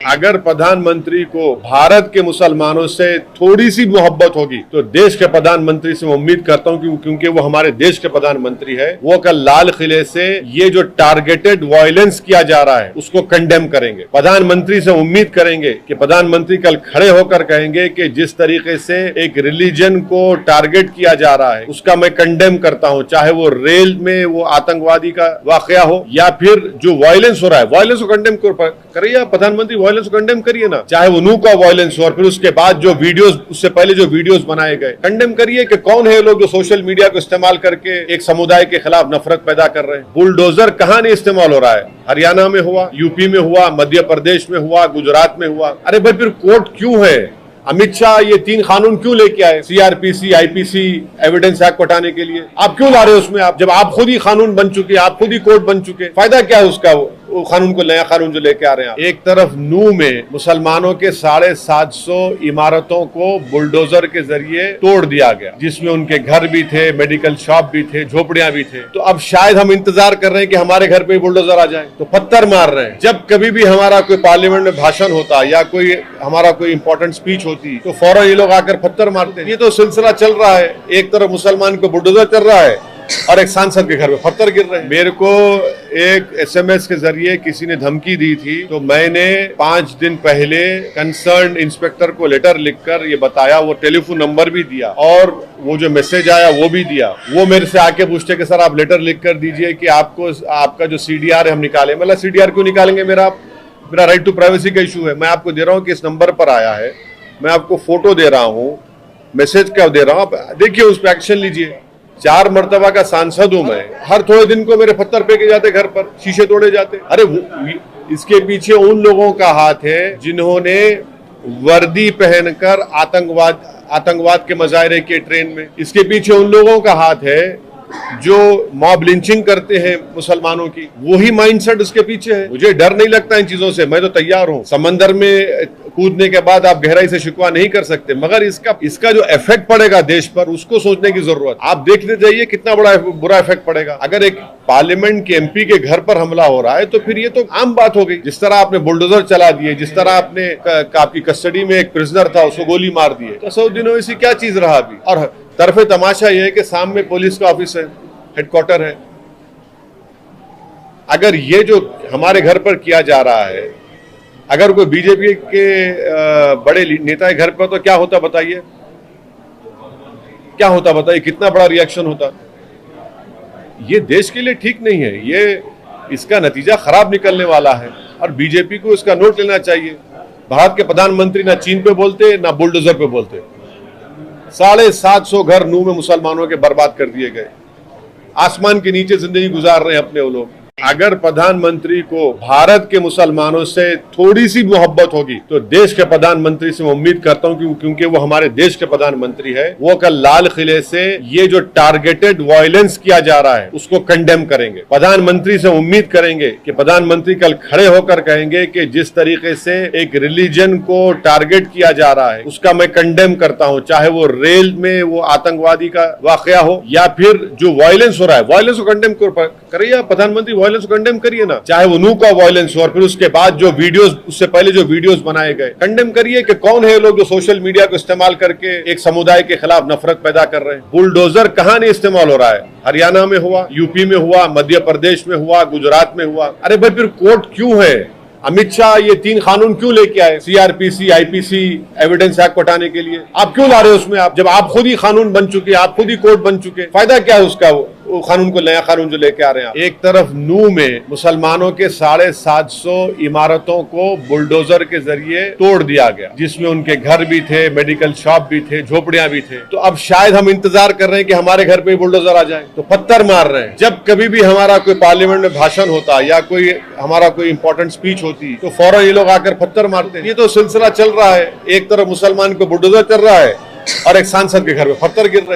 अगर प्रधानमंत्री को भारत के मुसलमानों से थोड़ी सी मोहब्बत होगी तो देश के प्रधानमंत्री से मैं उम्मीद करता हूं क्योंकि वो हमारे देश के प्रधानमंत्री है, वो कल लाल किले से ये जो टारगेटेड वायलेंस किया जा रहा है उसको कंडेम करेंगे। प्रधानमंत्री से उम्मीद करेंगे कि प्रधानमंत्री कल खड़े होकर कहेंगे कि जिस तरीके से एक रिलीजन को टारगेट किया जा रहा है उसका मैं कंडेम करता हूं, चाहे वो रेल में वो आतंकवादी का वाकया हो या फिर जो वायलेंस हो रहा है, वायलेंस को कंडेम करिए। प्रधानमंत्री वायलेंस को कंडेम करिए ना, चाहे वो नू का वायलेंस हो और फिर उसके बाद जो वीडियोस, उससे पहले जो वीडियोस बनाए गए, कंडेम करिए कि कौन है लोग जो सोशल मीडिया को इस्तेमाल करके एक समुदाय के खिलाफ नफरत पैदा कर रहे हैं। बुलडोजर कहां नहीं इस्तेमाल हो रहा है, हरियाणा में हुआ, यूपी में हुआ, मध्य प्रदेश में हुआ, गुजरात में हुआ। अरे भाई फिर कोर्ट क्यों है? अमित शाह ये 3 कानून क्यों लेके आए? सीआरपीसी, आईपीसी, एविडेंस एक्ट हटाने के लिए आप क्यों ला रहे हो उसमें? आप जब आप खुद ही कानून बन चुके, आप खुद ही कोर्ट बन चुके, फायदा क्या है उसका? वो कानून को, नया कानून जो लेके आ रहे हैं। एक तरफ नू में मुसलमानों के 750 इमारतों को बुलडोजर के जरिए तोड़ दिया गया, जिसमें उनके घर भी थे, मेडिकल शॉप भी थे, झोपड़ियां भी थे। तो अब शायद हम इंतजार कर रहे हैं कि हमारे घर पे बुलडोजर आ जाए, तो पत्थर मार रहे हैं। जब कभी भी हमारा कोई पार्लियामेंट में भाषण होता या कोई हमारा कोई इंपॉर्टेंट स्पीच होती तो फौरन ये लोग आकर पत्थर मारते हैं। ये तो सिलसिला चल रहा है, एक तरफ मुसलमान को बुलडोजर चल रहा है और एक सांसद के घर में पत्थर गिर रहे हैं। मेरे को एक एसएमएस के जरिए किसी ने धमकी दी थी, तो मैंने 5 दिन पहले कंसर्न इंस्पेक्टर को लेटर लिखकर ये बताया, वो टेलीफोन नंबर भी दिया और वो जो मैसेज आया वो भी दिया। वो मेरे से आके पूछते कि सर आप लेटर लिख कर दीजिए कि आपको आपका जो सीडीआर है हम निकालें। मतलब सीडीआर क्यों निकालेंगे? मेरा राइट टू प्राइवेसी का इशू है। मैं आपको दे रहा हूँ कि इस नंबर पर आया है, मैं आपको फोटो दे रहा हूँ, मैसेज क्या दे रहा हूँ, आप देखिए, उस पर एक्शन लीजिए। 4 मर्तबा का सांसद हूं मैं, हर थोड़े दिन को मेरे पत्थर फेंके जाते, घर पर शीशे तोड़े जाते। अरे इसके पीछे उन लोगों का हाथ है जिन्होंने वर्दी पहनकर आतंकवाद के मुजाहरे किए ट्रेन में। इसके पीछे उन लोगों का हाथ है जो मॉब लिंचिंग करते हैं मुसलमानों की, वही माइंडसेट उसके पीछे है। मुझे डर नहीं लगता इन चीजों से, मैं तो तैयार हूं। समंदर में कूदने के बाद आप गहराई से शिकवा नहीं कर सकते, मगर इसका जो इफेक्ट पड़ेगा देश पर, उसको सोचने की जरूरत। आप देखते जाइए कितना बड़ा बुरा इफेक्ट पड़ेगा। अगर एक पार्लियामेंट के एमपी के घर पर हमला हो रहा है तो फिर ये तो आम बात हो गई। जिस तरह आपने बुलडोजर चला दिए, जिस तरह आपने आपकी कस्टडी में एक प्रिजनर था उसको गोली मार दी, तो 100 दिनों ऐसी क्या चीज रहा अभी। और तरफे तमाशा यह है कि सामने पुलिस का ऑफिस है, हेडक्वार्टर है। अगर ये जो हमारे घर पर किया जा रहा है, अगर कोई बीजेपी के बड़े नेता के घर पर, तो क्या होता बताइए? क्या होता बताइए? कितना बड़ा रिएक्शन होता? ये देश के लिए ठीक नहीं है, ये इसका नतीजा खराब निकलने वाला है और बीजेपी को इसका नोट लेना चाहिए। भारत के प्रधानमंत्री ना चीन पे बोलते, ना बुलडोजर पे बोलते। 750 घर नू में मुसलमानों के बर्बाद कर दिए गए, आसमान के नीचे जिंदगी गुजार रहे हैं अपने वो लोग। अगर प्रधानमंत्री को भारत के मुसलमानों से थोड़ी सी मोहब्बत होगी तो देश के प्रधानमंत्री से मैं उम्मीद करता हूं क्योंकि वो हमारे देश के प्रधानमंत्री है, वो कल लाल किले से ये जो टारगेटेड वायलेंस किया जा रहा है उसको कंडेम करेंगे। प्रधानमंत्री से उम्मीद करेंगे कि प्रधानमंत्री कल खड़े होकर कहेंगे कि जिस तरीके से एक रिलीजन को टारगेट किया जा रहा है उसका मैं कंडेम करता हूं, चाहे वो रेल में वो आतंकवादी का वाकया हो या फिर जो वायलेंस हो रहा है, वायलेंस को कंडेम करिए। प्रधानमंत्री वायलेंस को कंडेम करिए ना, चाहे वो नू का वायलेंस हो और फिर उसके बाद जो वीडियोस, उससे पहले जो वीडियोस बनाए गए, कंडेम करिए कि कौन है लोग जो सोशल मीडिया को इस्तेमाल करके एक समुदाय के खिलाफ नफरत पैदा कर रहे हैं। बुलडोजर कहां नहीं इस्तेमाल हो रहा है, हरियाणा में हुआ, यूपी में हुआ, मध्य प्रदेश में हुआ, गुजरात में हुआ। अरे भाई फिर कोर्ट क्यों है? अमित शाह ये 3 कानून क्यों लेके आए? सीआरपीसी, आईपीसी, एविडेंस एक्ट हटाने के लिए आप क्यों ला रहे हो उसमें? आप जब आप खुद ही कानून बन चुके, आप खुद ही कोर्ट बन चुके, फायदा क्या है उसका? वो कानून को, नया कानून जो लेके आ रहे हैं। एक तरफ नू में मुसलमानों के 750 इमारतों को बुलडोजर के जरिए तोड़ दिया गया, जिसमें उनके घर भी थे, मेडिकल शॉप भी थे, झोपड़ियां भी थे। तो अब शायद हम इंतजार कर रहे हैं कि हमारे घर पे बुलडोजर आ जाए, तो पत्थर मार रहे हैं। जब कभी भी हमारा कोई पार्लियामेंट में भाषण होता या कोई हमारा कोई इंपॉर्टेंट स्पीच होती तो फौरन ये लोग आकर पत्थर मारते हैं। ये तो सिलसिला चल रहा है, एक तरफ मुसलमान को बुलडोजर चल रहा है और एक सांसद के घर में पत्थर गिर रहे हैं।